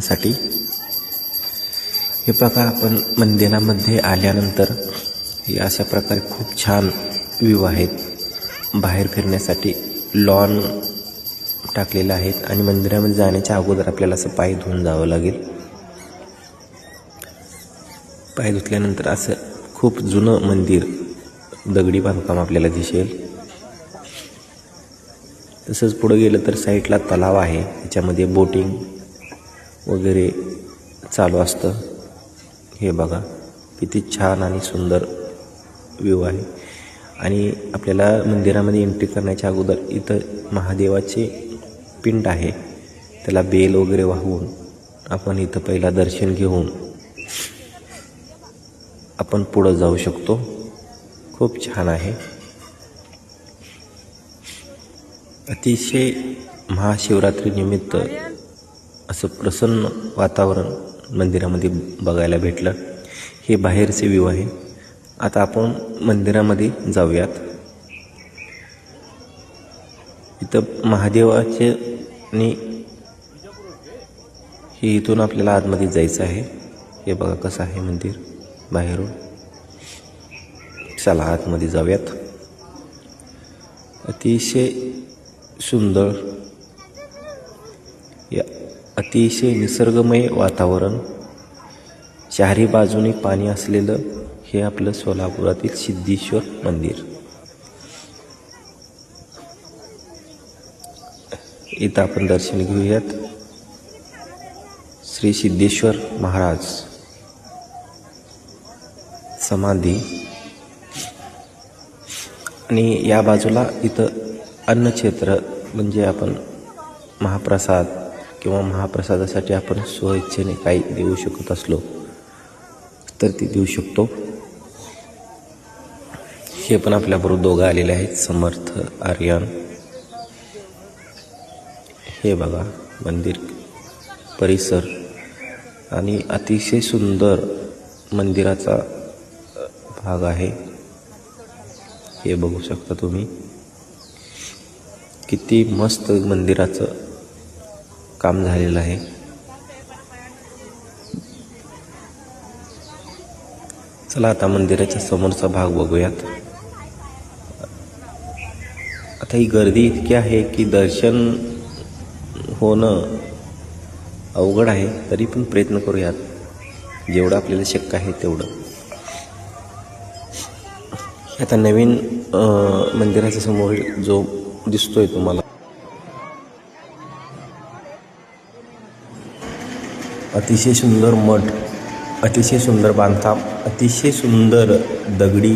साठी। हे बघा, आपण मंदिरामध्ये आल्यानंतर हे अशा प्रकारे खूप छान व्ह्यू आहेत। बाहेर फिरण्यासाठी लॉन टाकलेले आहेत आणि मंदिरामध्ये जाण्याच्या अगोदर आपल्याला असं पाय धुवून जावं लागेल। पाय धुतल्यानंतर असं खूप जुनं मंदिर, दगडी बांधकाम आपल्याला दिसेल। तसंच पुढे गेलं तर साईडला तलाव आहे, त्याच्यामध्ये बोटिंग वगैरे चालू असतं। हे बघा किती छान आणि सुंदर व्ह्यू आहे। आणि आपल्याला मंदिरामध्ये एंट्री करण्याच्या अगोदर इथं महादेवाचे पिंड आहे, त्याला बेल वगैरे वाहून आपण इथं पहिला दर्शन घेऊन आपण पुढं जाऊ शकतो। खूप छान आहे। अतिशय महाशिवरात्री निमित्त असं प्रसन्न वातावरण मंदिरामध्ये बघायला भेटलं। हे बाहेरचे व्ह्यू आहे। आता आपण मंदिरामध्ये जाऊयात। इथं महादेवाचे आणि हे इथून आपल्याला आतमध्ये जायचं आहे। हे बघा कसं आहे मंदिर बाहेरून। चला आतमध्ये जाऊयात। अतिशय सुंदर, या अतिशय निसर्गमय वातावरण, चारी बाजूने पाणी असलेलं हे आपलं सोलापुरातील सिद्धेश्वर मंदिर। इथं आपण दर्शन घेऊयात श्री सिद्धेश्वर महाराज समाधी। आणि या बाजूला इथं अन्नक्षेत्र, म्हणजे आपण महाप्रसाद किंवा महाप्रसादासाठी आपण स्वइच्छेने काही देऊ शकत असलो तर ते देऊ शकतो। हे पण आपल्याबरोबर दोघं आलेले आहेत, समर्थ आर्यन। हे बघा मंदिर परिसर आणि अतिशय सुंदर मंदिराचा भाग आहे। हे बघू शकता तुम्ही, किती मस्त मंदिराचं काम झालेलं आहे। चला आता मंदिराच्या समोरचा भाग बघूयात। आता ही गर्दी इतकी आहे की दर्शन होणं अवघड आहे, तरी पण प्रयत्न करूयात जेवढं आपल्याला शक्य आहे तेवढं। आता नवीन मंदिराच्या समोर जो दिसतोय तुम्हाला, अतिशय सुंदर मठ, अतिशय सुंदर बांधकाम, अतिशय सुंदर दगडी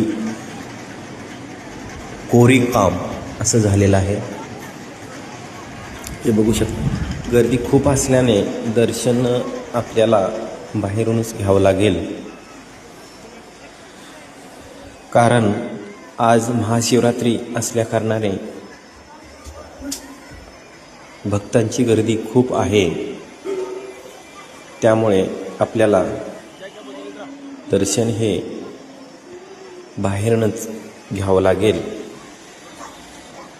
कोरीव काम असं झालेलं आहे। हे बघू शकता। गर्दी खूप असल्याने दर्शन आपल्याला बाहेरूनच घ्यावं लागेल, कारण आज महाशिवरात्री असल्याकारणाने भक्तांची गर्दी खूप आहे। त्यामुळे आपल्याला दर्शन हे बाहेरूनच घ्यावं लागेल।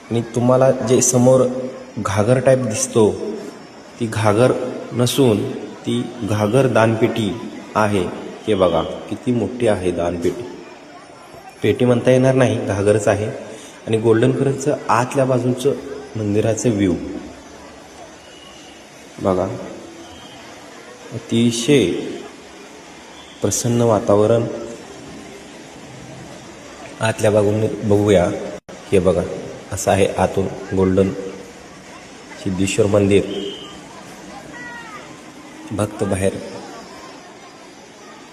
आणि तुम्हाला जे समोर घागर टाईप दिसतो, ती घागर नसून ती घागर दानपेटी आहे। हे बघा किती मोठी आहे दानपेटी, पेटी म्हणता येणार नाही, घागरच आहे। आणि गोल्डन कलरचं आतल्या बाजूचं मंदिराचं व्ह्यू बघा, अतिशय प्रसन्न वातावरण। आतल्या बाजूने बघूया। हे बघा असं आहे आतून गोल्डन सिद्धेश्वर मंदिर। भक्त बाहेर,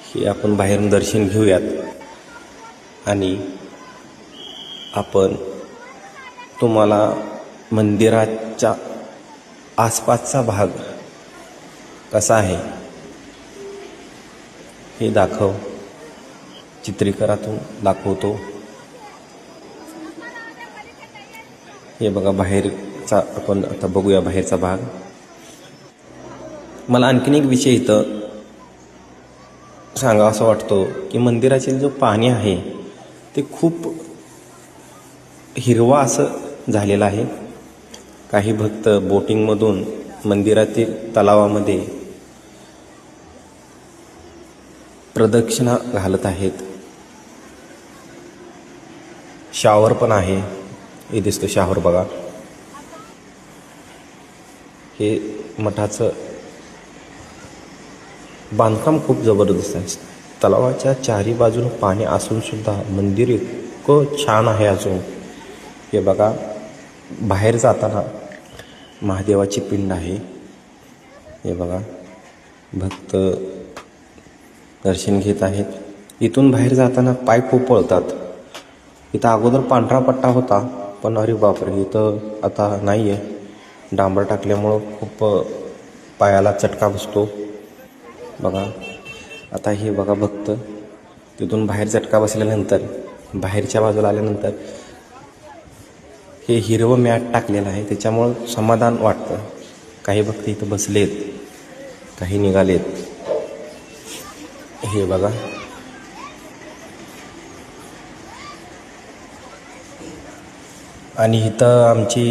हे आपण बाहेरून दर्शन घेऊयात आणि आपण तुम्हाला मंदिराच्या आसपासचा भाग कसा आहे हे चित्रीकरणातून दाखवतो। हे बघा बाहेरचा, आपण आता बघूया बाहेरचा भाग। मला आणखीन एक विषय इथं सांगावा असं वाटतो की मंदिराचे जो पाणी आहे ते खूप हिरवा असं झालेलं आहे। काही भक्त बोटिंगमधून मंदिरातील तलावामध्ये प्रदक्षिणा घालत आहेत. शॉवर पण आहे. हे दिसतं शॉवर बघा. हे मठाचं बांधकाम खूप जबरदस्त आहे. तलावाच्या चारी बाजून पाणी असून सुद्धा मंदिर इतकं छान आहे. अजून हे बघा, बाहेर जाताना महादेवाची पिंड आहे. हे बघा, भक्त दर्शन घेत आहेत. इथून बाहेर जाताना पाय खूप पळतात. इथं अगोदर पांढरा पट्टा होता, पण अरे बापरे, इथं आता नाही आहे. डांबर टाकल्यामुळं खूप पायाला चटका बसतो बघा. आता हे बघा, भक्त तिथून बाहेर चटका बसल्यानंतर बाहेरच्या बाजूला आल्यानंतर हे हिरवं मॅट टाकलेलं आहे, त्याच्यामुळं समाधान वाटतं. काही भक्त इथं बसलेत, काही निघालेत. हे बघा, आणि इथं आमची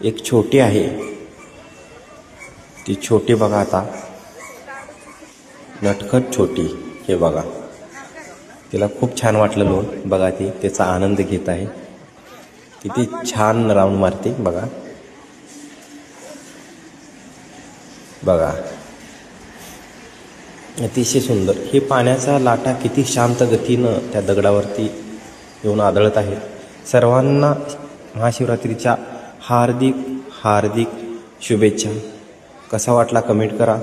एक छोटी आहे. ती छोटी बघा, आता नटखट छोटी. हे बघा, तिला खूप छान वाटलं लोन बघा. ती त्याचा आनंद घेत आहे. किती छान राऊंड मारते बघा. बघा, अतिशय सुंदर. हे पाण्याचा लाटा किती शांत गतीनं त्या दगडावरती येऊन आदळत आहेत. सर्वांना महाशिवरात्रीच्या हार्दिक हार्दिक शुभेच्छा. कसा वाटला कमेंट करा.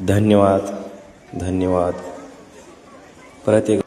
धन्यवाद धन्यवाद. परत एक